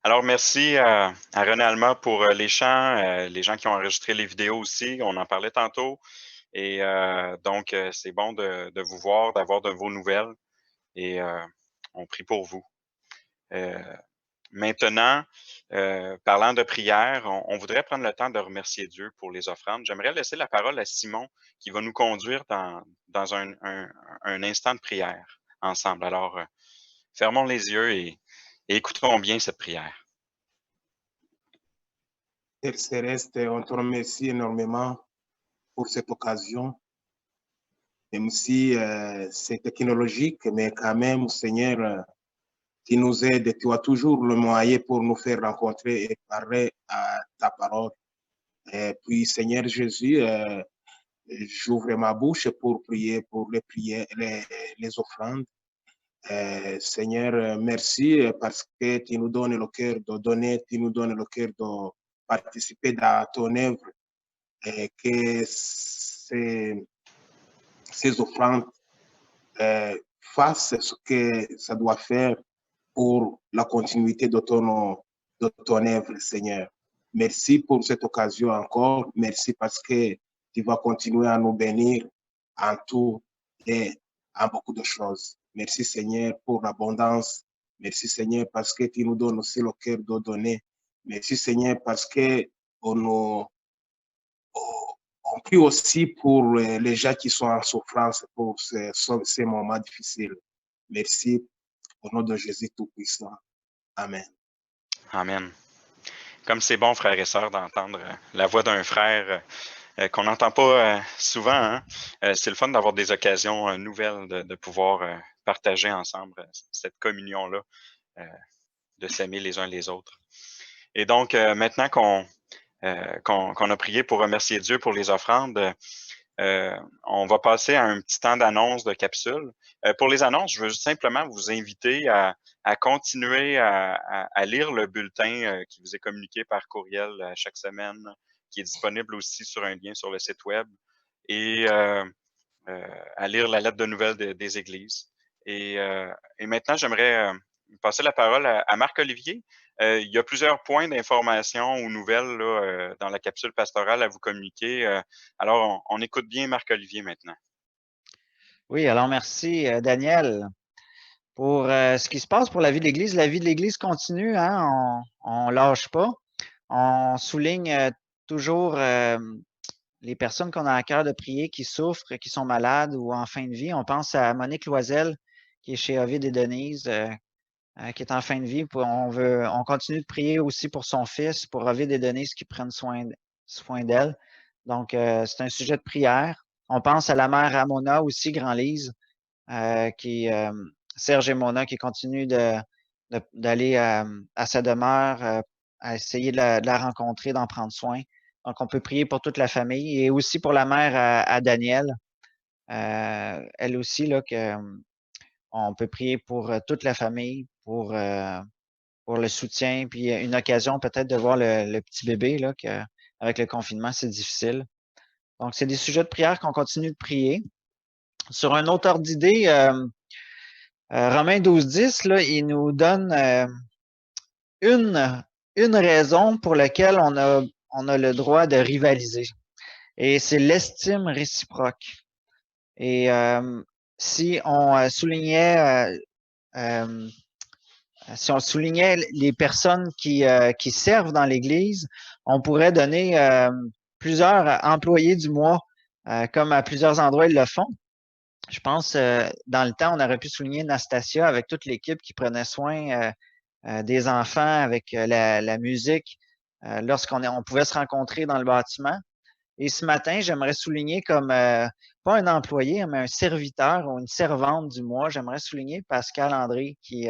Alors, merci à René Alma pour les chants, les gens qui ont enregistré les vidéos aussi. On en parlait tantôt. Et donc, c'est bon de vous voir, d'avoir de vos nouvelles. Et on prie pour vous. Euh, Maintenant, parlant de prière, on voudrait prendre le temps de remercier Dieu pour les offrandes. J'aimerais laisser la parole à Simon qui va nous conduire dans un instant de prière ensemble. Alors, fermons les yeux et écoutons bien cette prière. Père Céleste, on te remercie énormément pour cette occasion, même si c'est technologique, mais quand même, Seigneur, qui nous aide, tu as toujours le moyen pour nous faire rencontrer et parler à ta parole. Et puis, Seigneur Jésus, j'ouvre ma bouche pour prier pour les prières, les offrandes. Seigneur, merci parce que tu nous donnes le cœur de donner, tu nous donnes le cœur de participer à ton œuvre et que ces offrandes fassent ce que ça doit faire pour la continuité de ton œuvre, Seigneur. Merci pour cette occasion encore. Merci parce que tu vas continuer à nous bénir en tout et en beaucoup de choses. Merci, Seigneur, pour l'abondance. Merci, Seigneur, parce que tu nous donnes aussi le cœur de donner. Merci, Seigneur, parce que on prie aussi pour les gens qui sont en souffrance pour ces moments difficiles. Merci au nom de Jésus Tout-Puissant. Amen. Amen. Comme c'est bon, frères et sœurs, d'entendre la voix d'un frère qu'on n'entend pas souvent. Hein? C'est le fun d'avoir des occasions nouvelles de pouvoir partager ensemble cette communion-là, de s'aimer les uns les autres. Et donc, maintenant qu'on a prié pour remercier Dieu pour les offrandes, on va passer à un petit temps d'annonce de capsule. Pour les annonces, je veux simplement vous inviter à continuer à lire le bulletin qui vous est communiqué par courriel chaque semaine, qui est disponible aussi sur un lien sur le site web, et à lire la lettre de nouvelles des églises. Et maintenant, j'aimerais passer la parole à Marc-Olivier. Il y a plusieurs points d'information ou nouvelles là, dans la capsule pastorale à vous communiquer. Alors, on écoute bien Marc-Olivier maintenant. Oui, alors merci, Daniel, pour ce qui se passe pour la vie de l'Église. La vie de l'Église continue, hein, on lâche pas. On souligne toujours les personnes qu'on a à cœur de prier, qui souffrent, qui sont malades ou en fin de vie. On pense à Monique Loisel, qui est chez Ovid et Denise, qui est en fin de vie. On continue de prier aussi pour son fils, pour Ovid et Denise qui prennent soin d'elle. Donc, c'est un sujet de prière. On pense à la mère Ramona aussi, Grand-Lise, Serge et Mona qui continuent d'aller à sa demeure, à essayer de la rencontrer, d'en prendre soin. Donc, on peut prier pour toute la famille et aussi pour la mère à Daniel. Elle aussi, là, on peut prier pour toute la famille, pour le soutien, puis une occasion peut-être de voir le petit bébé, là, avec le confinement, c'est difficile. Donc, c'est des sujets de prière qu'on continue de prier. Sur un autre ordre d'idée, Romains 12:10, là, il nous donne une raison pour laquelle on a le droit de rivaliser. Et c'est l'estime réciproque. Et si on soulignait les personnes qui servent dans l'Église, on pourrait donner plusieurs employés du mois, comme à plusieurs endroits ils le font. Je pense, dans le temps, on aurait pu souligner Nastasia avec toute l'équipe qui prenait soin des enfants avec la musique lorsqu'on pouvait se rencontrer dans le bâtiment. Et ce matin, j'aimerais souligner comme, pas un employé, mais un serviteur ou une servante du mois, j'aimerais souligner Pascal André qui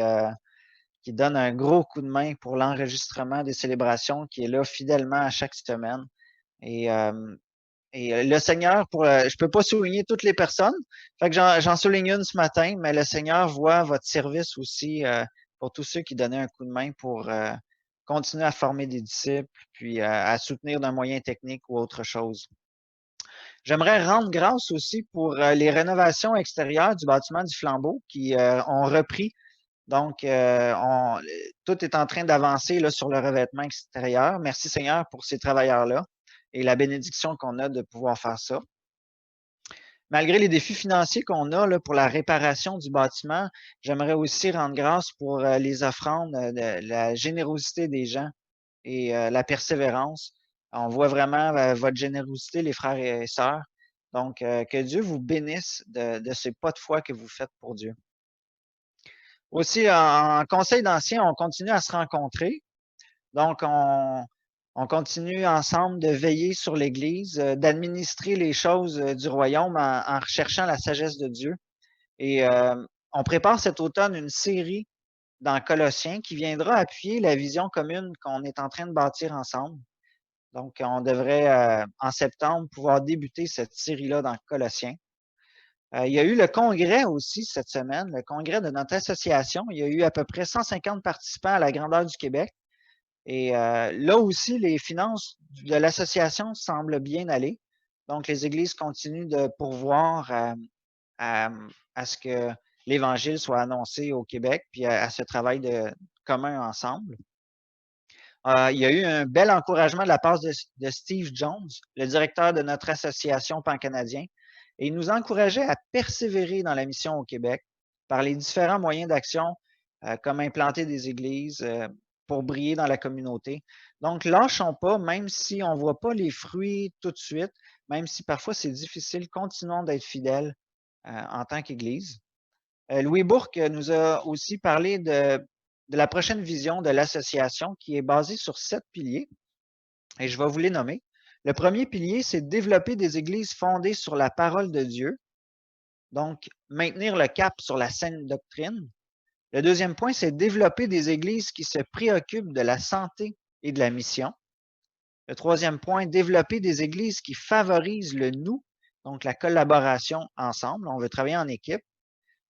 donne un gros coup de main pour l'enregistrement des célébrations, qui est là fidèlement à chaque semaine. Et le Seigneur, je peux pas souligner toutes les personnes, fait que j'en souligne une ce matin, mais le Seigneur voit votre service aussi pour tous ceux qui donnaient un coup de main pour continuer à former des disciples, puis à soutenir d'un moyen technique ou autre chose. J'aimerais rendre grâce aussi pour les rénovations extérieures du bâtiment du Flambeau qui ont repris Donc, tout est en train d'avancer là, sur le revêtement extérieur. Merci Seigneur pour ces travailleurs-là et la bénédiction qu'on a de pouvoir faire ça. Malgré les défis financiers qu'on a là, pour la réparation du bâtiment, j'aimerais aussi rendre grâce pour les offrandes, la générosité des gens et la persévérance. On voit vraiment votre générosité, les frères et sœurs. Donc, que Dieu vous bénisse de ce pas de foi que vous faites pour Dieu. Aussi, en conseil d'anciens, on continue à se rencontrer. Donc, on continue ensemble de veiller sur l'Église, d'administrer les choses du royaume en recherchant la sagesse de Dieu. Et on prépare cet automne une série dans Colossiens qui viendra appuyer la vision commune qu'on est en train de bâtir ensemble. Donc, on devrait, en septembre, pouvoir débuter cette série-là dans Colossiens. Il y a eu le congrès aussi cette semaine, le congrès de notre association. Il y a eu à peu près 150 participants à la grandeur du Québec. Et là aussi, les finances de l'association semblent bien aller. Donc, les églises continuent de pourvoir à ce que l'Évangile soit annoncé au Québec, puis à ce travail commun ensemble. Il y a eu un bel encouragement de la part de Steve Jones, le directeur de notre association pan-canadien, et il nous encourageait à persévérer dans la mission au Québec par les différents moyens d'action, comme implanter des églises pour briller dans la communauté. Donc, lâchons pas, même si on ne voit pas les fruits tout de suite, même si parfois c'est difficile, continuons d'être fidèles en tant qu'Église. Louis Bourque nous a aussi parlé de la prochaine vision de l'association qui est basée sur 7 piliers, et je vais vous les nommer. Le premier pilier, c'est développer des églises fondées sur la parole de Dieu, donc maintenir le cap sur la saine doctrine. Le deuxième point, c'est développer des églises qui se préoccupent de la santé et de la mission. Le troisième point, développer des églises qui favorisent le nous, donc la collaboration ensemble. On veut travailler en équipe.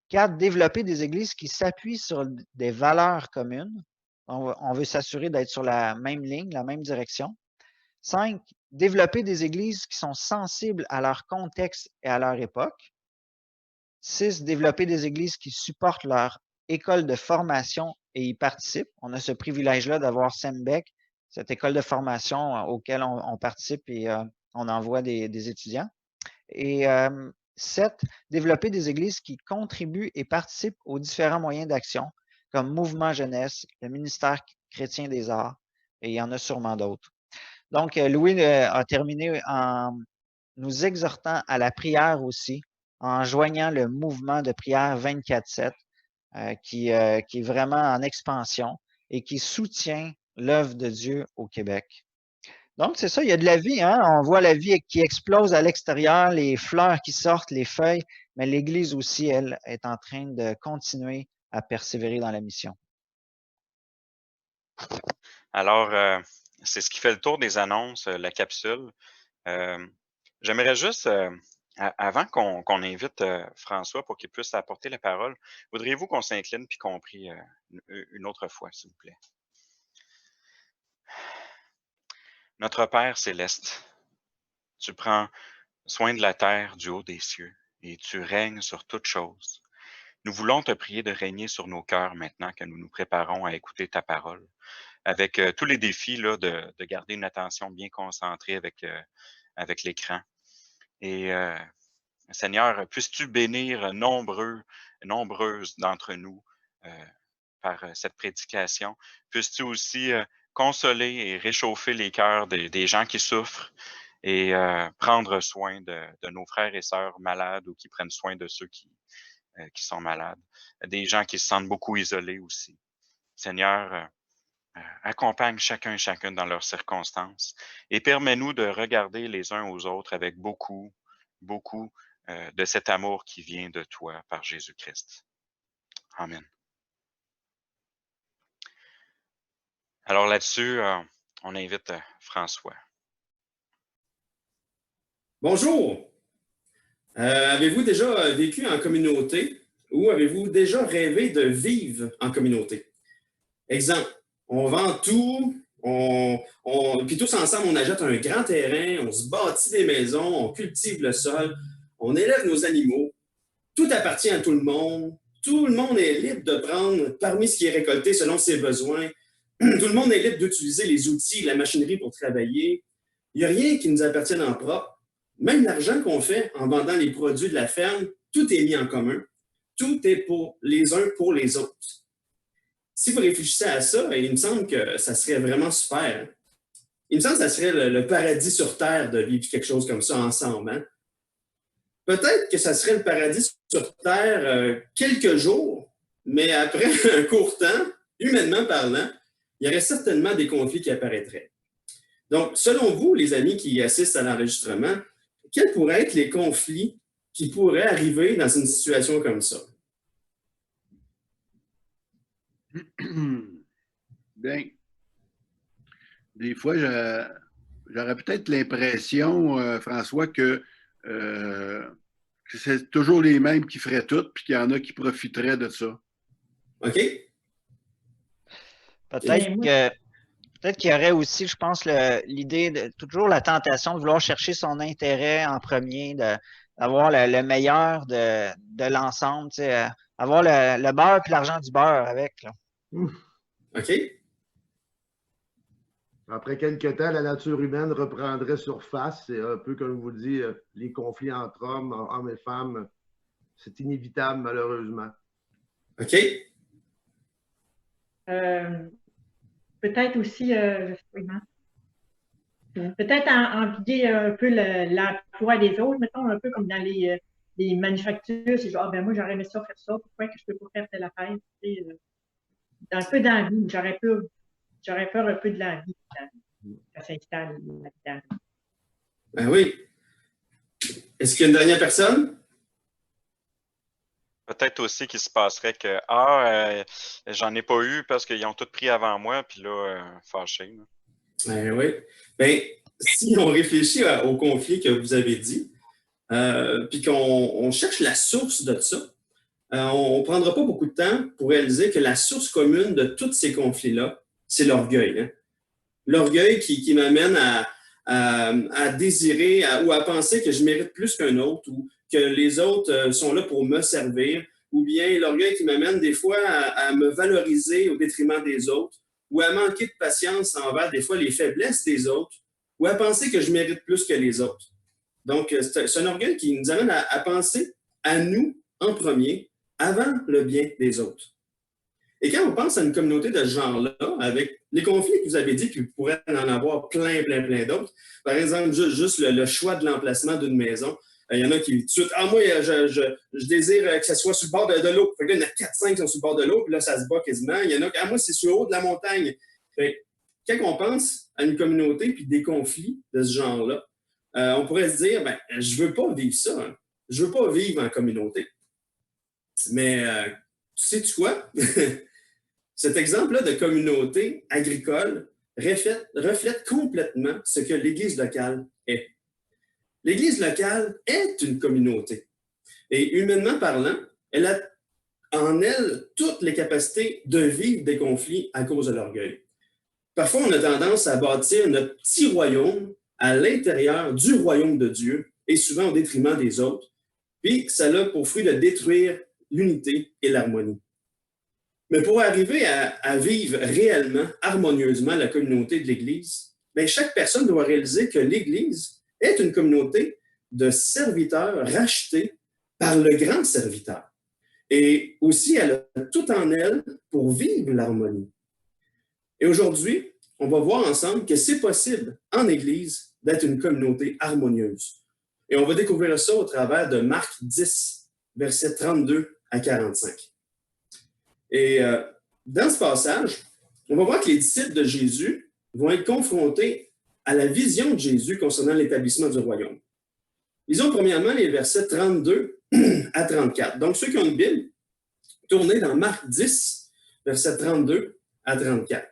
4, développer des églises qui s'appuient sur des valeurs communes. On veut s'assurer d'être sur la même ligne, la même direction. 5, développer des églises qui sont sensibles à leur contexte et à leur époque. 6, développer des églises qui supportent leur école de formation et y participent. On a ce privilège-là d'avoir Sembec, cette école de formation auquel on participe et on envoie des étudiants. Et 7, développer des églises qui contribuent et participent aux différents moyens d'action, comme Mouvement Jeunesse, le ministère chrétien des arts, et il y en a sûrement d'autres. Donc, Louis a terminé en nous exhortant à la prière aussi, en joignant le mouvement de prière 24/7, qui est vraiment en expansion et qui soutient l'œuvre de Dieu au Québec. Donc, c'est ça, il y a de la vie, hein? On voit la vie qui explose à l'extérieur, les fleurs qui sortent, les feuilles, mais l'Église aussi, elle, est en train de continuer à persévérer dans la mission. Alors, c'est ce qui fait le tour des annonces, la capsule. J'aimerais juste, avant qu'on invite François pour qu'il puisse apporter la parole, voudriez-vous qu'on s'incline puis qu'on prie une autre fois, s'il vous plaît? Notre Père céleste, tu prends soin de la terre du haut des cieux et tu règnes sur toutes choses. Nous voulons te prier de régner sur nos cœurs maintenant que nous nous préparons à écouter ta parole, avec tous les défis là, de garder une attention bien concentrée avec l'écran. Et Seigneur, puisses-tu bénir nombreuses d'entre nous par cette prédication. Puisses-tu aussi consoler et réchauffer les cœurs des gens qui souffrent et prendre soin de nos frères et sœurs malades ou qui prennent soin de ceux qui sont malades. Des gens qui se sentent beaucoup isolés aussi. Seigneur, accompagne chacune dans leurs circonstances et permets-nous de regarder les uns aux autres avec beaucoup de cet amour qui vient de toi par Jésus-Christ. Amen. Alors là-dessus, on invite François. Bonjour. Avez-vous déjà vécu en communauté ou avez-vous déjà rêvé de vivre en communauté? Exemple, on vend tout, puis tous ensemble, on achète un grand terrain, on se bâtit des maisons, on cultive le sol, on élève nos animaux, tout appartient à tout le monde, Tout le monde est libre de prendre parmi ce qui est récolté selon ses besoins. Tout le monde est libre d'utiliser les outils, la machinerie pour travailler. Il n'y a rien qui nous appartienne en propre. Même l'argent qu'on fait en vendant les produits de la ferme, tout est mis en commun. Tout est pour les uns pour les autres. Si vous réfléchissez à ça, il me semble que ça serait vraiment super. Il me semble que ça serait le paradis sur Terre de vivre quelque chose comme ça ensemble. Hein? Peut-être que ça serait le paradis sur Terre quelques jours, mais après un court temps, humainement parlant, il y aurait certainement des conflits qui apparaîtraient. Donc, selon vous, les amis qui assistent à l'enregistrement, quels pourraient être les conflits qui pourraient arriver dans une situation comme ça? Bien, des fois, j'aurais peut-être l'impression, François, que c'est toujours les mêmes qui feraient tout, puis qu'il y en a qui profiteraient de ça. OK. Peut-être qu'il y aurait aussi, je pense, l'idée de toujours la tentation de vouloir chercher son intérêt en premier, d'avoir le meilleur de l'ensemble, tu sais, avoir le beurre puis l'argent du beurre avec. Là. OK. Après quelque temps, la nature humaine reprendrait surface. C'est un peu comme je vous dis, les conflits entre hommes et femmes, c'est inévitable, malheureusement. OK. Peut-être aussi, peut-être envier un peu l'emploi des autres, mettons, un peu comme dans les manufactures, c'est genre, moi, j'aurais aimé ça faire ça, pourquoi que je peux pas faire telle affaire? Un peu d'envie, j'aurais peur un peu de l'envie quand ça s'installe là-dedans. Ben oui. Est-ce qu'il y a une dernière personne? Peut-être aussi qu'il se passerait que j'en ai pas eu parce qu'ils ont tout pris avant moi, puis là, fâché. Ben oui. Ben, si on réfléchit au conflit que vous avez dit, puis qu'on cherche la source de ça, on ne prendra pas beaucoup de temps pour réaliser que la source commune de tous ces conflits-là, c'est l'orgueil. Hein? L'orgueil qui m'amène à désirer ou à penser que je mérite plus qu'un autre ou que les autres sont là pour me servir, ou bien l'orgueil qui m'amène des fois à me valoriser au détriment des autres, ou à manquer de patience envers des fois les faiblesses des autres, ou à penser que je mérite plus que les autres. Donc, c'est un orgueil qui nous amène à penser à nous en premier, avant le bien des autres. Et quand on pense à une communauté de ce genre-là, avec les conflits que vous avez dit, puis vous pourrez en avoir plein d'autres, par exemple, juste le choix de l'emplacement d'une maison, il y en a qui tout de suite, moi, je désire que ça soit sur le bord de l'eau. Fait que là, il y en a 4-5 qui sont sur le bord de l'eau, puis là, ça se bat quasiment. Il y en a, moi, c'est sur le haut de la montagne. Fait que, quand on pense à une communauté puis des conflits de ce genre-là, on pourrait se dire, je veux pas vivre ça. Hein. Je veux pas vivre en communauté. Mais, tu sais-tu quoi? Cet exemple-là de communauté agricole reflète complètement ce que l'Église locale est. L'Église locale est une communauté. Et humainement parlant, elle a en elle toutes les capacités de vivre des conflits à cause de l'orgueil. Parfois, on a tendance à bâtir notre petit royaume à l'intérieur du royaume de Dieu et souvent au détriment des autres. Puis, ça a pour fruit de détruire l'unité et l'harmonie. Mais pour arriver à vivre réellement, harmonieusement la communauté de l'Église, chaque personne doit réaliser que l'Église est une communauté de serviteurs rachetés par le grand serviteur. Et aussi, elle a tout en elle pour vivre l'harmonie. Et aujourd'hui, on va voir ensemble que c'est possible en Église d'être une communauté harmonieuse. Et on va découvrir ça au travers de Marc 10, versets 32 à 45. Et dans ce passage, on va voir que les disciples de Jésus vont être confrontés à la vision de Jésus concernant l'établissement du royaume. Lisons premièrement les versets 32 à 34. Donc, ceux qui ont une Bible, tournez dans Marc 10, versets 32 à 34.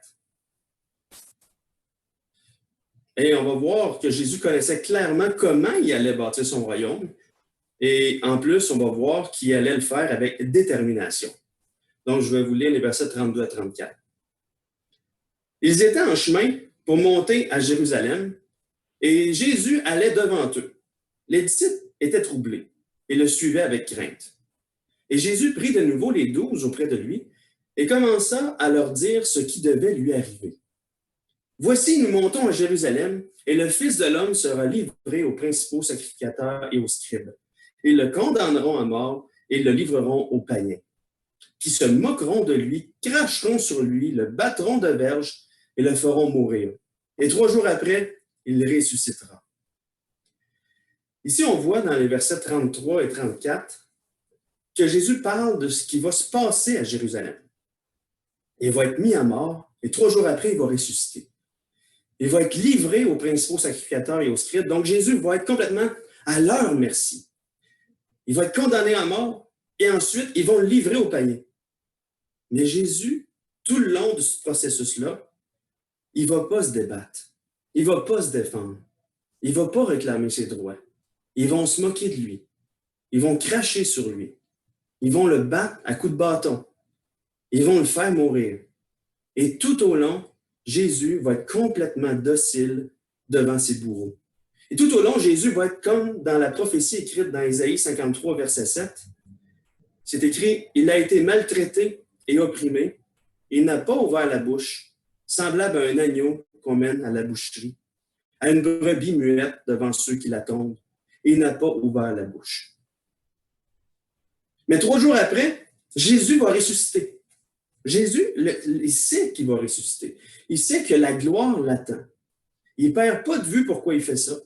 Et on va voir que Jésus connaissait clairement comment il allait bâtir son royaume. Et en plus, on va voir qu'il allait le faire avec détermination. Donc, je vais vous lire les versets 32 à 34. Ils étaient en chemin pour monter à Jérusalem et Jésus allait devant eux. Les disciples étaient troublés et le suivaient avec crainte. Et Jésus prit de nouveau les 12 auprès de lui et commença à leur dire ce qui devait lui arriver. « Voici, nous montons à Jérusalem, et le Fils de l'homme sera livré aux principaux sacrificateurs et aux scribes. Ils le condamneront à mort et le livreront aux païens, qui se moqueront de lui, cracheront sur lui, le battront de verge et le feront mourir. Et 3 jours après, il ressuscitera. » Ici, on voit dans les versets 33 et 34 que Jésus parle de ce qui va se passer à Jérusalem. Il va être mis à mort et 3 jours après, il va ressusciter. Il va être livré aux principaux sacrificateurs et aux scribes. Donc, Jésus va être complètement à leur merci. Il va être condamné à mort et ensuite, ils vont le livrer aux païens. Mais Jésus, tout le long de ce processus-là, il ne va pas se débattre. Il ne va pas se défendre. Il ne va pas réclamer ses droits. Ils vont se moquer de lui. Ils vont cracher sur lui. Ils vont le battre à coups de bâton. Ils vont le faire mourir. Et tout au long, Jésus va être complètement docile devant ses bourreaux. Et tout au long, Jésus va être comme dans la prophétie écrite dans Ésaïe 53, verset 7. C'est écrit, « Il a été maltraité et opprimé. Il n'a pas ouvert la bouche, semblable à un agneau qu'on mène à la boucherie, à une brebis muette devant ceux qui l'attendent. Et il n'a pas ouvert la bouche. » Mais 3 jours après, Jésus va ressusciter. Jésus, il sait qu'il va ressusciter. Il sait que la gloire l'attend. Il ne perd pas de vue pourquoi il fait ça.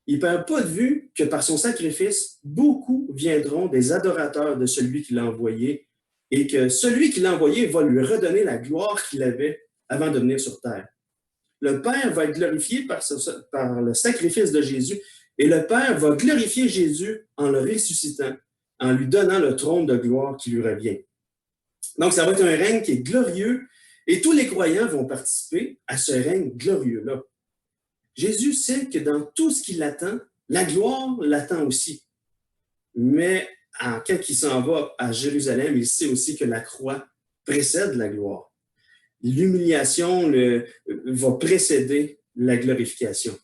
Il ne perd pas de vue que par son sacrifice, beaucoup viendront des adorateurs de celui qui l'a envoyé et que celui qui l'a envoyé va lui redonner la gloire qu'il avait avant de venir sur terre. Le Père va être glorifié par le sacrifice de Jésus et le Père va glorifier Jésus en le ressuscitant, en lui donnant le trône de gloire qui lui revient. Donc, ça va être un règne qui est glorieux et tous les croyants vont participer à ce règne glorieux-là. Jésus sait que dans tout ce qui l'attend, la gloire l'attend aussi. Mais quand il s'en va à Jérusalem, il sait aussi que la croix précède la gloire. L'humiliation va précéder la glorification.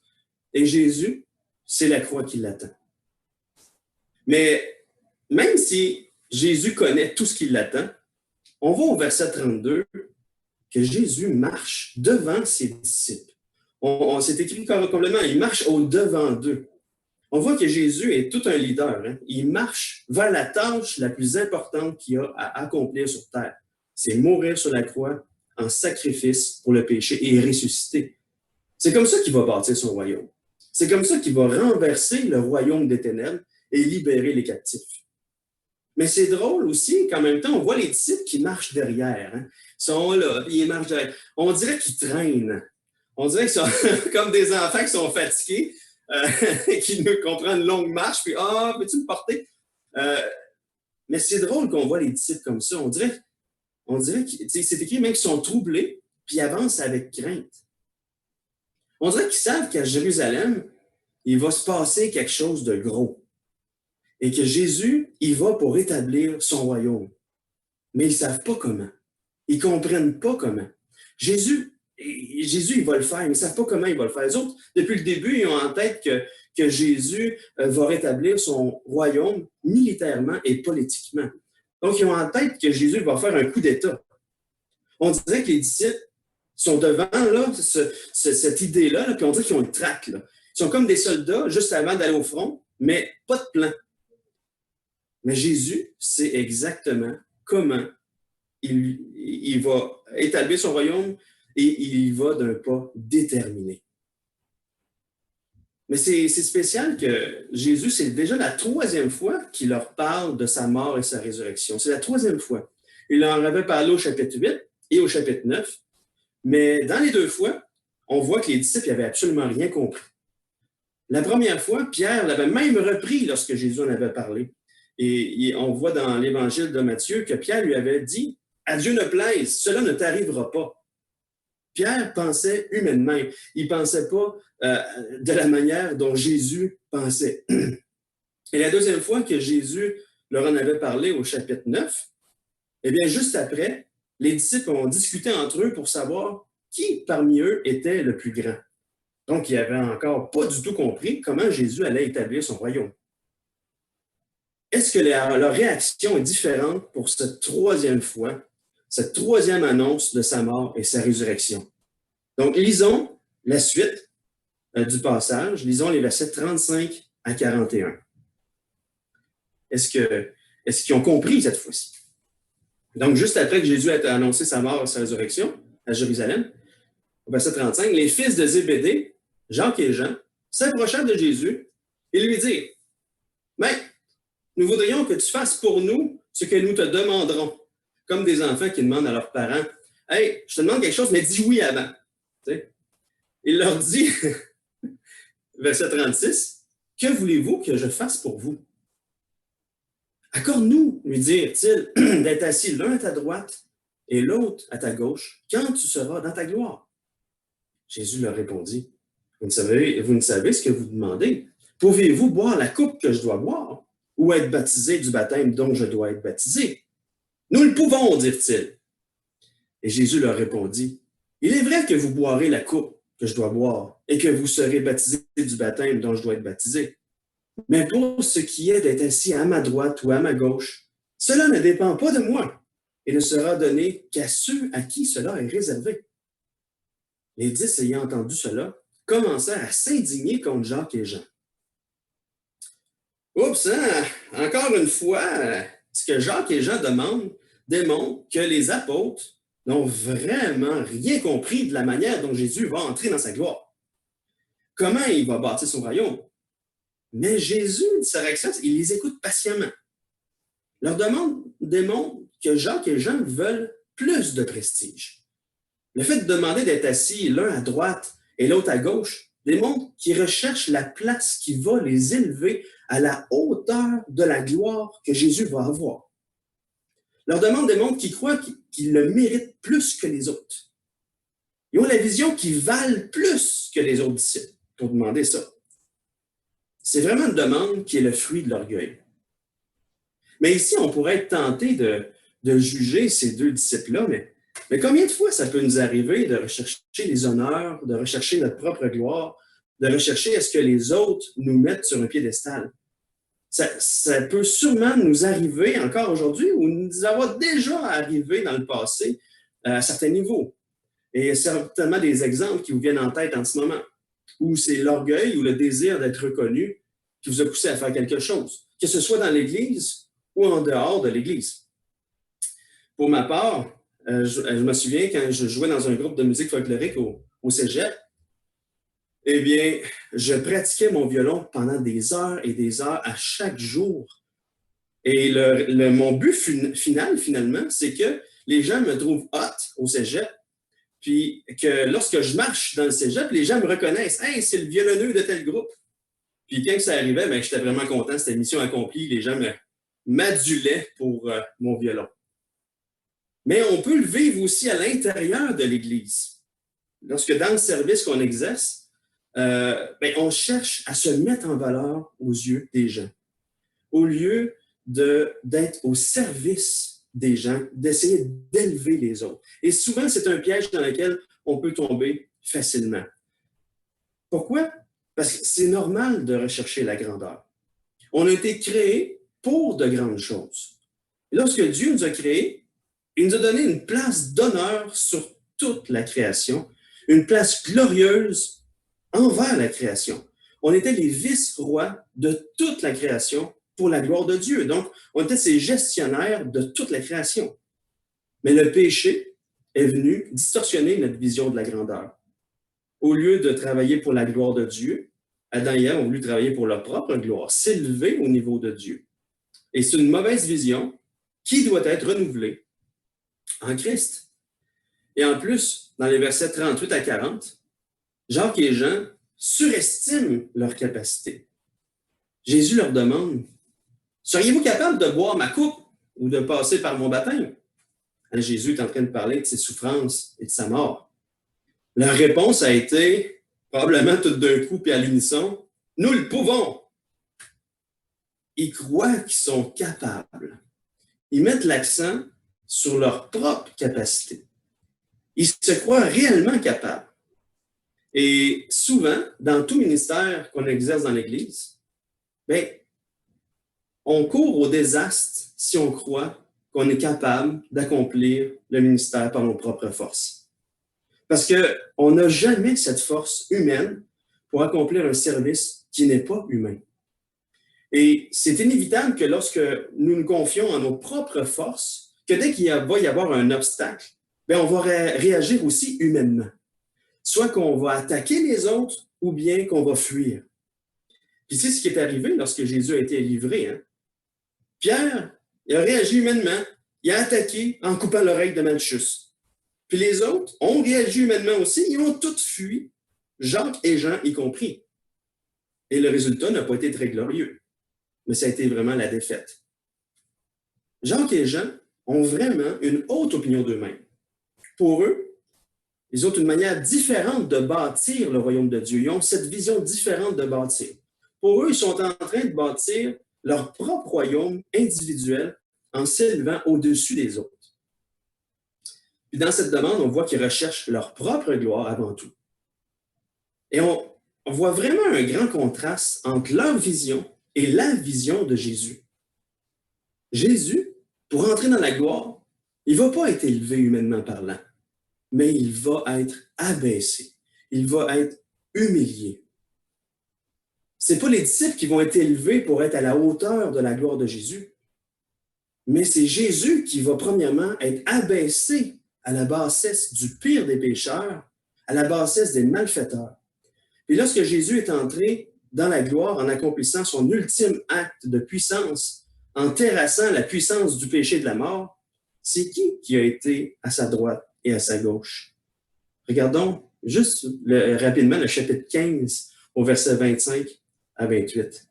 Et Jésus, c'est la croix qui l'attend. Mais même si Jésus connaît tout ce qui l'attend, on voit au verset 32 que Jésus marche devant ses disciples. On s'est écrit complètement, il marche au-devant d'eux. On voit que Jésus est tout un leader. Hein? Il marche vers la tâche la plus importante qu'il a à accomplir sur terre. C'est mourir sur la croix en sacrifice pour le péché et ressusciter. C'est comme ça qu'il va bâtir son royaume. C'est comme ça qu'il va renverser le royaume des ténèbres et libérer les captifs. Mais c'est drôle aussi qu'en même temps, on voit les disciples qui marchent derrière. Hein. Ils sont là, puis ils marchent derrière. On dirait qu'ils traînent. On dirait qu'ils sont comme des enfants qui sont fatigués, qui qu'on prend une longue marche, puis « Ah, peux-tu me porter? » Mais c'est drôle qu'on voit les disciples comme ça. On dirait que c'est écrit même qu'ils sont troublés, puis ils avancent avec crainte. On dirait qu'ils savent qu'à Jérusalem, il va se passer quelque chose de gros. Et que Jésus, il va pour établir son royaume. Mais ils ne savent pas comment. Ils ne comprennent pas comment. Jésus, il va le faire, mais ils ne savent pas comment il va le faire. Les autres, depuis le début, ils ont en tête que Jésus va rétablir son royaume militairement et politiquement. Donc, ils ont en tête que Jésus va faire un coup d'État. On dirait que les disciples sont devant là, cette idée-là, puis on dirait qu'ils ont une traque. Là. Ils sont comme des soldats juste avant d'aller au front, mais pas de plan. Mais Jésus sait exactement comment il va établir son royaume et il y va d'un pas déterminé. Mais c'est spécial que Jésus, c'est déjà la 3e fois qu'il leur parle de sa mort et sa résurrection. C'est la 3e fois. Il en avait parlé au chapitre 8 et au chapitre 9. Mais dans les 2 fois, on voit que les disciples n'avaient absolument rien compris. La première fois, Pierre l'avait même repris lorsque Jésus en avait parlé. Et on voit dans l'évangile de Matthieu que Pierre lui avait dit « À Dieu ne plaise, cela ne t'arrivera pas ». Pierre pensait humainement. Il ne pensait pas de la manière dont Jésus pensait. Et la 2e fois que Jésus leur en avait parlé au chapitre 9, eh bien, juste après, les disciples ont discuté entre eux pour savoir qui parmi eux était le plus grand. Donc, ils n'avaient encore pas du tout compris comment Jésus allait établir son royaume. est-ce que leur réaction est différente pour cette troisième fois, cette troisième annonce de sa mort et sa résurrection? Donc, lisons la suite du passage. Lisons les versets 35 à 41. Est-ce qu'ils ont compris cette fois-ci? Donc, juste après que Jésus ait annoncé sa mort et sa résurrection à Jérusalem, au verset 35, les fils de Zébédée, Jacques et Jean, s'approchèrent de Jésus et lui dirent, « Maître, nous voudrions que tu fasses pour nous ce que nous te demanderons. » Comme des enfants qui demandent à leurs parents, « Hey, je te demande quelque chose, mais dis oui avant. » Il leur dit, verset 36, « Que voulez-vous que je fasse pour vous? » Accorde-nous, lui dirent-ils, d'être assis l'un à ta droite et l'autre à ta gauche, quand tu seras dans ta gloire. Jésus leur répondit, vous ne savez ce que vous demandez. Pouvez-vous boire la coupe que je dois boire ou être baptisé du baptême dont je dois être baptisé? Nous le pouvons, dirent-ils. Et Jésus leur répondit, il est vrai que vous boirez la coupe que je dois boire et que vous serez baptisé du baptême dont je dois être baptisé. Mais pour ce qui est d'être assis à ma droite ou à ma gauche, cela ne dépend pas de moi et ne sera donné qu'à ceux à qui cela est réservé. Les 10 ayant entendu cela, commencèrent à s'indigner contre Jacques et Jean. Oups, hein? Encore une fois, ce que Jacques et Jean demandent démontre que les apôtres n'ont vraiment rien compris de la manière dont Jésus va entrer dans sa gloire. Comment il va bâtir son royaume? Mais Jésus, de sa réaction, il les écoute patiemment. Leur demande démontre que Jacques et Jean veulent plus de prestige. Le fait de demander d'être assis l'un à droite et l'autre à gauche démontre qu'ils recherchent la place qui va les élever à la hauteur de la gloire que Jésus va avoir. Leur demande démontre qu'ils croient qu'ils le méritent plus que les autres. Ils ont la vision qu'ils valent plus que les autres disciples pour demander ça. C'est vraiment une demande qui est le fruit de l'orgueil. Mais ici, on pourrait être tenté de juger ces deux disciples-là, mais combien de fois ça peut nous arriver de rechercher les honneurs, de rechercher notre propre gloire, de rechercher à ce que les autres nous mettent sur un piédestal? Ça peut sûrement nous arriver encore aujourd'hui ou nous avoir déjà arrivé dans le passé à certains niveaux. Et il y a certainement des exemples qui vous viennent en tête en ce moment, où c'est l'orgueil ou le désir d'être reconnu qui vous a poussé à faire quelque chose, que ce soit dans l'Église ou en dehors de l'Église. Pour ma part, je me souviens quand je jouais dans un groupe de musique folklorique au cégep, eh bien, je pratiquais mon violon pendant des heures et des heures à chaque jour. Et mon but final, finalement, c'est que les gens me trouvent hot au cégep, puis que lorsque je marche dans le cégep, les gens me reconnaissent. « Hey, c'est le violonneux de tel groupe. » Puis quand ça arrivait, bien, j'étais vraiment content, c'était mission accomplie. Les gens m'adulaient pour mon violon. Mais on peut le vivre aussi à l'intérieur de l'Église. Lorsque dans le service qu'on exerce, on cherche à se mettre en valeur aux yeux des gens. Au lieu d'être au service des gens, d'essayer d'élever les autres. Et souvent, c'est un piège dans lequel on peut tomber facilement. Pourquoi? Parce que c'est normal de rechercher la grandeur. On a été créés pour de grandes choses. Et lorsque Dieu nous a créés, il nous a donné une place d'honneur sur toute la création, une place glorieuse envers la création. On était les vice-rois de toute la création pour la gloire de Dieu. Donc, on était ces gestionnaires de toute la création. Mais le péché est venu distorsionner notre vision de la grandeur. Au lieu de travailler pour la gloire de Dieu, Adam et Ève ont voulu travailler pour leur propre gloire, s'élever au niveau de Dieu. Et c'est une mauvaise vision qui doit être renouvelée en Christ. Et en plus, dans les versets 38 à 40, Jacques et Jean surestiment leur capacité. Jésus leur demande, « Seriez-vous capable de boire ma coupe ou de passer par mon baptême? » Jésus est en train de parler de ses souffrances et de sa mort. Leur réponse a été, probablement tout d'un coup puis à l'unisson, « Nous le pouvons! » Ils croient qu'ils sont capables. Ils mettent l'accent sur leur propre capacité. Ils se croient réellement capables. Et souvent, dans tout ministère qu'on exerce dans l'Église, bien, on court au désastre si on croit qu'on est capable d'accomplir le ministère par nos propres forces. Parce qu'on n'a jamais cette force humaine pour accomplir un service qui n'est pas humain. Et c'est inévitable que lorsque nous nous confions en nos propres forces, que dès qu'il va y avoir un obstacle, bien, on va réagir aussi humainement. Soit qu'on va attaquer les autres ou bien qu'on va fuir. Puis c'est ce qui est arrivé lorsque Jésus a été livré. Hein? Pierre, il a réagi humainement. Il a attaqué en coupant l'oreille de Malchus. Puis les autres ont réagi humainement aussi. Ils ont tous fui, Jacques et Jean y compris. Et le résultat n'a pas été très glorieux. Mais ça a été vraiment la défaite. Jacques et Jean ont vraiment une haute opinion d'eux-mêmes. Pour eux, ils ont une manière différente de bâtir le royaume de Dieu. Ils ont cette vision différente de bâtir. Pour eux, ils sont en train de bâtir leur propre royaume individuel en s'élevant au-dessus des autres. Puis dans cette demande, on voit qu'ils recherchent leur propre gloire avant tout. Et on voit vraiment un grand contraste entre leur vision et la vision de Jésus. Jésus, pour entrer dans la gloire, il ne va pas être élevé humainement parlant, mais il va être abaissé. Il va être humilié. Ce n'est pas les disciples qui vont être élevés pour être à la hauteur de la gloire de Jésus, mais c'est Jésus qui va premièrement être abaissé à la bassesse du pire des pécheurs, à la bassesse des malfaiteurs. Et lorsque Jésus est entré dans la gloire en accomplissant son ultime acte de puissance, en terrassant la puissance du péché et de la mort, c'est qui a été à sa droite et à sa gauche? Regardons juste rapidement le chapitre 15 au verset 25 à 28.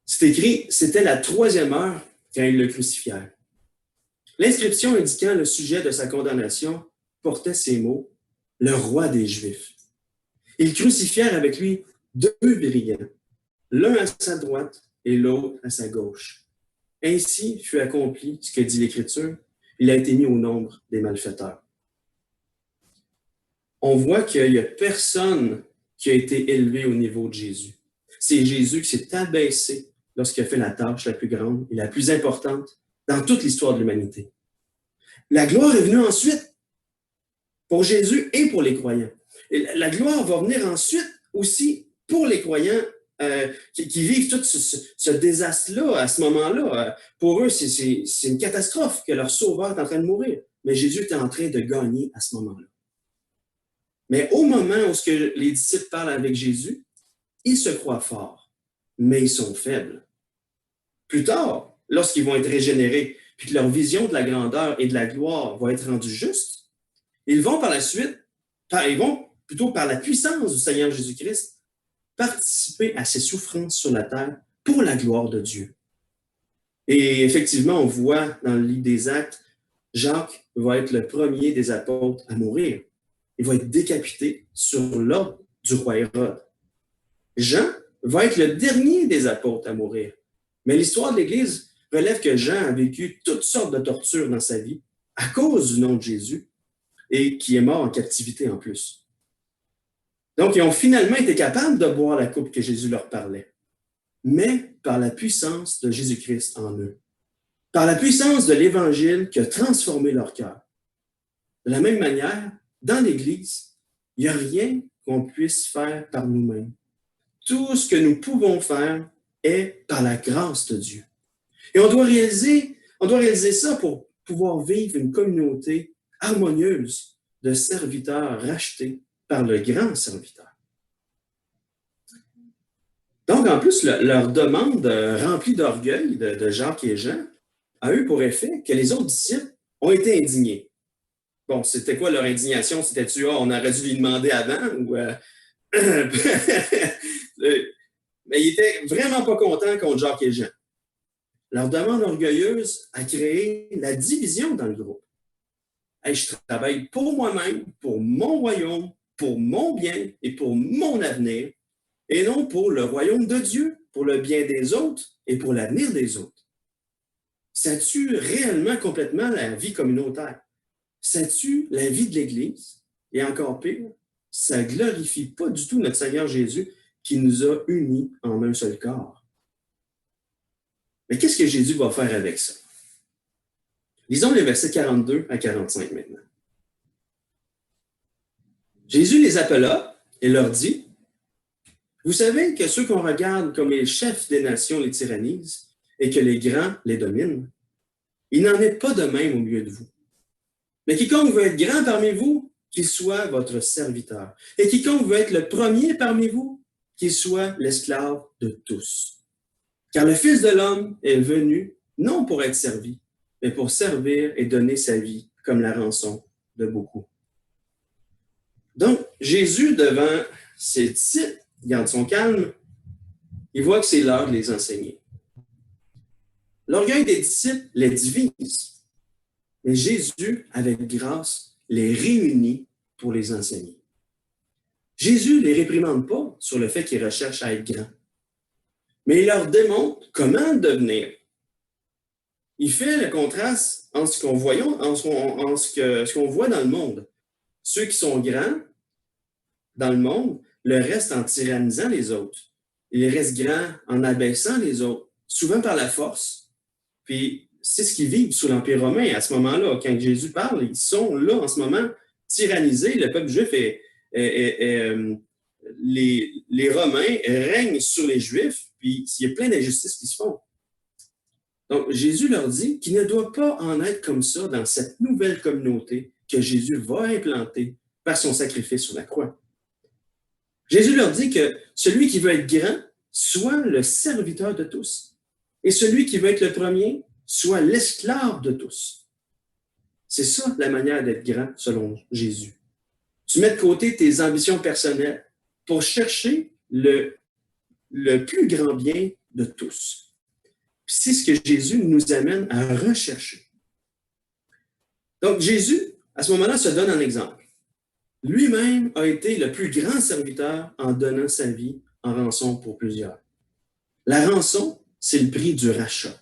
C'est écrit, c'était la 3e heure quand ils le crucifièrent. L'inscription indiquant le sujet de sa condamnation portait ces mots, le roi des Juifs. Ils crucifièrent avec lui 2 brigands, l'un à sa droite et l'autre à sa gauche. Ainsi fut accompli ce que dit l'Écriture, il a été mis au nombre des malfaiteurs. On voit qu'il n'y a personne qui a été élevé au niveau de Jésus. C'est Jésus qui s'est abaissé lorsqu'il a fait la tâche la plus grande et la plus importante dans toute l'histoire de l'humanité. La gloire est venue ensuite pour Jésus et pour les croyants. Et la gloire va venir ensuite aussi pour les croyants qui vivent tout ce désastre-là à ce moment-là. Pour eux, c'est une catastrophe que leur sauveur est en train de mourir. Mais Jésus est en train de gagner à ce moment-là. Mais au moment où les disciples parlent avec Jésus, ils se croient forts, mais ils sont faibles. Plus tard, lorsqu'ils vont être régénérés, puis que leur vision de la grandeur et de la gloire va être rendue juste, ils vont par la suite, ils vont plutôt par la puissance du Seigneur Jésus-Christ, participer à ses souffrances sur la terre pour la gloire de Dieu. Et effectivement, on voit dans le livre des Actes, Jacques va être le premier des apôtres à mourir. Il va être décapité sur l'ordre du roi Hérode. Jean va être le dernier des apôtres à mourir. Mais l'histoire de l'Église relève que Jean a vécu toutes sortes de tortures dans sa vie à cause du nom de Jésus et qui est mort en captivité en plus. Donc, ils ont finalement été capables de boire la coupe que Jésus leur parlait, mais par la puissance de Jésus-Christ en eux, par la puissance de l'Évangile qui a transformé leur cœur. De la même manière, dans l'Église, il n'y a rien qu'on puisse faire par nous-mêmes. Tout ce que nous pouvons faire est par la grâce de Dieu. Et on doit réaliser ça pour pouvoir vivre une communauté harmonieuse de serviteurs rachetés par le grand serviteur. Donc, en plus, leur demande remplie d'orgueil de Jacques et Jean a eu pour effet que les autres disciples ont été indignés. Bon, c'était quoi leur indignation? C'était-tu, on aurait dû lui demander avant? Ou, mais ils n'étaient vraiment pas contents contre Jacques et Jean. Leur demande orgueilleuse a créé la division dans le groupe. Hey, je travaille pour moi-même, pour mon royaume, pour mon bien et pour mon avenir, et non pour le royaume de Dieu, pour le bien des autres et pour l'avenir des autres. Ça tue réellement complètement la vie communautaire. Ça tue la vie de l'Église. Et encore pire, ça ne glorifie pas du tout notre Seigneur Jésus qui nous a unis en un seul corps. Mais qu'est-ce que Jésus va faire avec ça? Lisons les versets 42 à 45 maintenant. Jésus les appela et leur dit, « Vous savez que ceux qu'on regarde comme les chefs des nations les tyrannisent et que les grands les dominent, il n'en est pas de même au milieu de vous. Mais quiconque veut être grand parmi vous, qu'il soit votre serviteur. Et quiconque veut être le premier parmi vous, qu'il soit l'esclave de tous. Car le Fils de l'homme est venu non pour être servi, mais pour servir et donner sa vie comme la rançon de beaucoup. » Donc, Jésus, devant ses disciples, garde son calme, il voit que c'est l'heure de les enseigner. L'orgueil des disciples les divise, mais Jésus, avec grâce, les réunit pour les enseigner. Jésus ne les réprimande pas sur le fait qu'ils recherchent à être grands, mais il leur démontre comment devenir. Il fait le contraste entre ce qu'on voit, ce qu'on voit dans le monde. Ceux qui sont grands dans le monde le restent en tyrannisant les autres. Ils restent grands en abaissant les autres, souvent par la force. Puis c'est ce qu'ils vivent sous l'Empire romain à ce moment-là. Quand Jésus parle, ils sont là en ce moment tyrannisés. Le peuple juif les Romains règnent sur les Juifs, puis il y a plein d'injustices qui se font. Donc, Jésus leur dit qu'il ne doit pas en être comme ça dans cette nouvelle communauté que Jésus va implanter par son sacrifice sur la croix. Jésus leur dit que celui qui veut être grand soit le serviteur de tous, et celui qui veut être le premier soit l'esclave de tous. C'est ça la manière d'être grand selon Jésus. Tu mets de côté tes ambitions personnelles pour chercher le plus grand bien de tous. C'est ce que Jésus nous amène à rechercher. Donc, Jésus, à ce moment-là, se donne un exemple. Lui-même a été le plus grand serviteur en donnant sa vie en rançon pour plusieurs. La rançon, c'est le prix du rachat.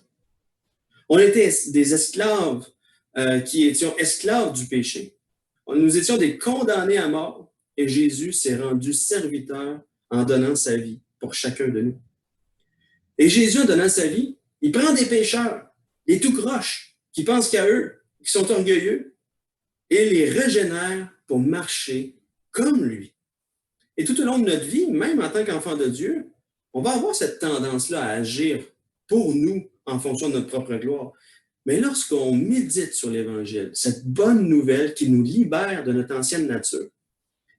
On était des esclaves qui étions esclaves du péché. Nous étions des condamnés à mort et Jésus s'est rendu serviteur en donnant sa vie pour chacun de nous. Et Jésus, en donnant sa vie, il prend des pécheurs, des tout croches, qui pensent qu'à eux, qui sont orgueilleux, et les régénère pour marcher comme lui. Et tout au long de notre vie, même en tant qu'enfant de Dieu, on va avoir cette tendance-là à agir pour nous en fonction de notre propre gloire. Mais lorsqu'on médite sur l'Évangile, cette bonne nouvelle qui nous libère de notre ancienne nature,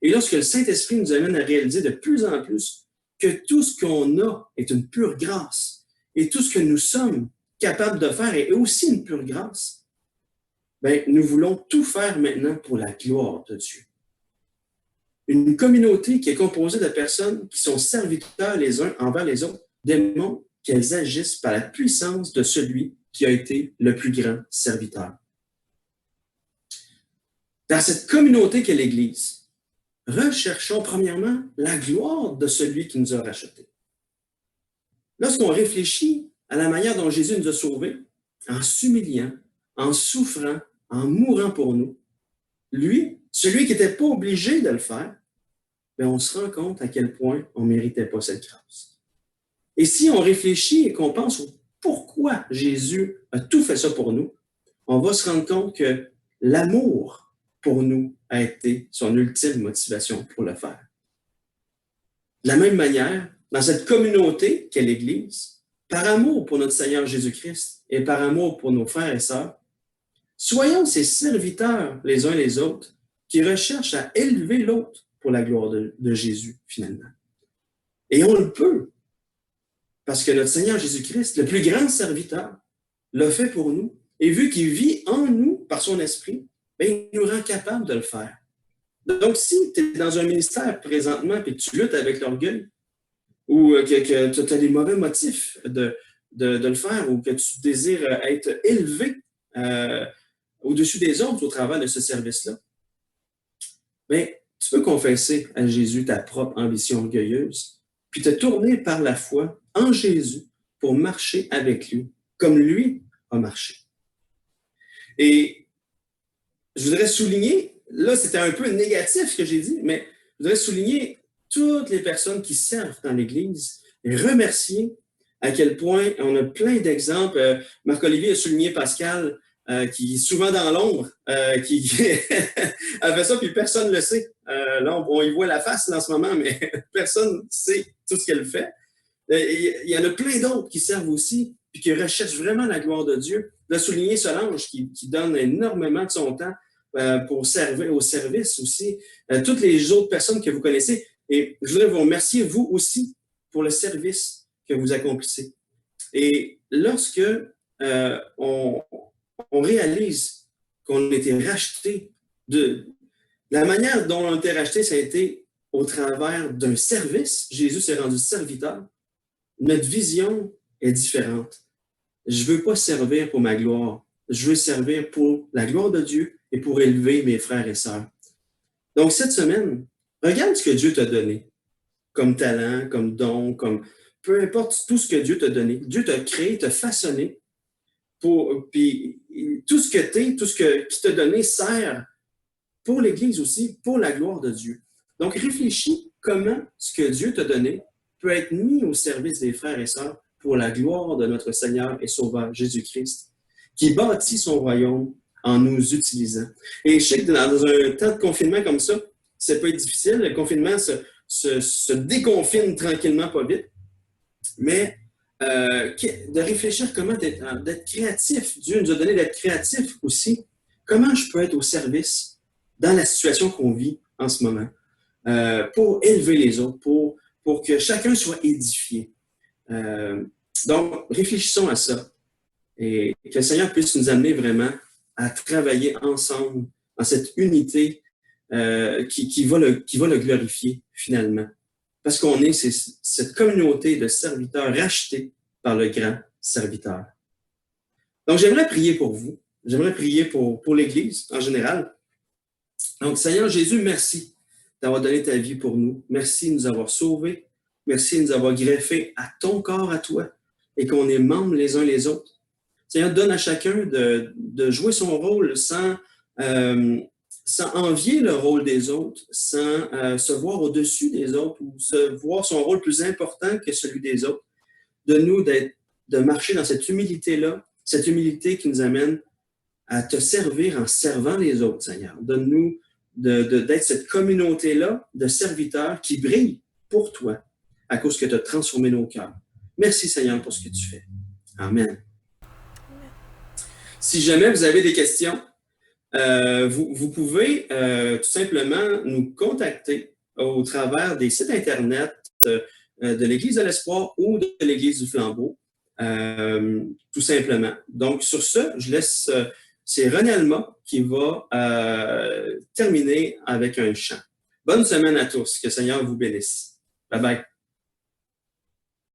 et lorsque le Saint-Esprit nous amène à réaliser de plus en plus que tout ce qu'on a est une pure grâce, et tout ce que nous sommes capables de faire est aussi une pure grâce, bien, nous voulons tout faire maintenant pour la gloire de Dieu. Une communauté qui est composée de personnes qui sont serviteurs les uns envers les autres démontre qu'elles agissent par la puissance de celui qui a été le plus grand serviteur. Dans cette communauté qu'est l'Église, recherchons premièrement la gloire de celui qui nous a rachetés. Lorsqu'on réfléchit à la manière dont Jésus nous a sauvés, en s'humiliant, en souffrant, en mourant pour nous, lui, celui qui n'était pas obligé de le faire, bien, on se rend compte à quel point on ne méritait pas cette grâce. Et si on réfléchit et qu'on pense au pourquoi Jésus a tout fait ça pour nous, on va se rendre compte que l'amour pour nous a été son ultime motivation pour le faire. De la même manière, dans cette communauté qu'est l'Église, par amour pour notre Seigneur Jésus-Christ et par amour pour nos frères et sœurs, soyons ces serviteurs les uns les autres qui recherchent à élever l'autre pour la gloire de Jésus, finalement. Et on le peut, parce que notre Seigneur Jésus-Christ, le plus grand serviteur, l'a fait pour nous, et vu qu'il vit en nous par son esprit, bien, il nous rend capable de le faire. Donc, si tu es dans un ministère présentement et que tu luttes avec l'orgueil, ou que tu as des mauvais motifs de le faire, ou que tu désires être élevé au-dessus des autres au travers de ce service-là, bien, tu peux confesser à Jésus ta propre ambition orgueilleuse, puis te tourner par la foi en Jésus pour marcher avec lui, comme lui a marché. Et je voudrais souligner, là c'était un peu négatif ce que j'ai dit, mais je voudrais souligner toutes les personnes qui servent dans l'Église et remercier à quel point on a plein d'exemples. Marc-Olivier a souligné Pascal, qui est souvent dans l'ombre, qui a fait ça, puis personne ne le sait. Là, on y voit la face là, en ce moment, mais personne ne sait tout ce qu'elle fait. Il y en a plein d'autres qui servent aussi, puis qui recherchent vraiment la gloire de Dieu. De souligner Solange, qui donne énormément de son temps pour servir au service aussi. Toutes les autres personnes que vous connaissez. Et je voudrais vous remercier, vous aussi, pour le service que vous accomplissez. Et lorsque on réalise qu'on a été racheté, la manière dont on a été racheté, ça a été au travers d'un service. Jésus s'est rendu serviteur. Notre vision est différente. Je ne veux pas servir pour ma gloire. Je veux servir pour la gloire de Dieu et pour élever mes frères et sœurs. Donc, cette semaine, regarde ce que Dieu t'a donné comme talent, comme don, comme peu importe tout ce que Dieu t'a donné. Dieu t'a créé, t'a façonné. Puis tout ce que tu es, tout ce qu'il t'a donné sert pour l'Église aussi, pour la gloire de Dieu. Donc, réfléchis comment ce que Dieu t'a donné peut être mis au service des frères et sœurs pour la gloire de notre Seigneur et Sauveur Jésus-Christ, qui bâtit son royaume en nous utilisant. Et je sais que dans un temps de confinement comme ça, ça peut être difficile. Le confinement se déconfine tranquillement, pas vite. Mais de réfléchir comment d'être créatif. Dieu nous a donné d'être créatif aussi. Comment je peux être au service dans la situation qu'on vit en ce moment pour élever les autres, pour que chacun soit édifié. Donc, réfléchissons à ça et que le Seigneur puisse nous amener vraiment à travailler ensemble dans cette unité qui va le glorifier finalement. Parce qu'on est cette communauté de serviteurs rachetés par le grand serviteur. Donc, j'aimerais prier pour vous. J'aimerais prier pour l'Église en général. Donc, Seigneur Jésus, merci d'avoir donné ta vie pour nous. Merci de nous avoir sauvés. Merci de nous avoir greffés à ton corps, à toi, et qu'on est membres les uns les autres. Seigneur, donne à chacun de jouer son rôle sans envier le rôle des autres, sans se voir au-dessus des autres ou se voir son rôle plus important que celui des autres. Donne-nous de marcher dans cette humilité-là, cette humilité qui nous amène à te servir en servant les autres, Seigneur. Donne-nous d'être cette communauté-là de serviteurs qui brillent pour toi à cause que tu as transformé nos cœurs. Merci, Seigneur, pour ce que tu fais. Amen. Si jamais vous avez des questions, vous pouvez tout simplement nous contacter au travers des sites Internet de l'Église de l'Espoir ou de l'Église du Flambeau, tout simplement. Donc, sur ce, je laisse... c'est René Alma qui va terminer avec un chant. Bonne semaine à tous. Que le Seigneur vous bénisse. Bye bye.